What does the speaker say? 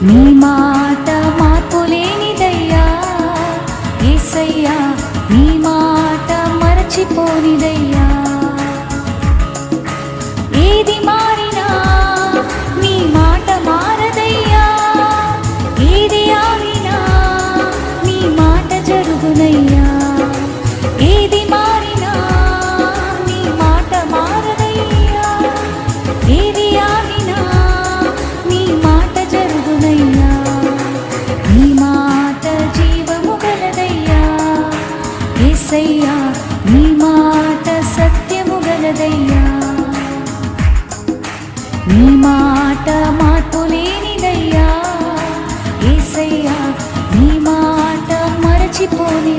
నీ మాట మార్పులేనిదయ్యా యేసయ్యా, నీ మాట మరచిపోనిదయ్యా. ఏది మారినా నీ మాట మారదయ్యా, ఏది ఆగినా నీ మాట జరుగునయ్యా. ఏది మారినా నీ మాట మారదయ్యా, ఏది ఆగినా నీ మాట జరుగునయ్యా. నీ మాట జీవము గలదయ్యా యేసయ్యా, నీ మాట సత్యము గలదయ్యా. నీ మాట మార్పులేనిదయ్యా యేసయ్యా, నీ మాట మరచిపోని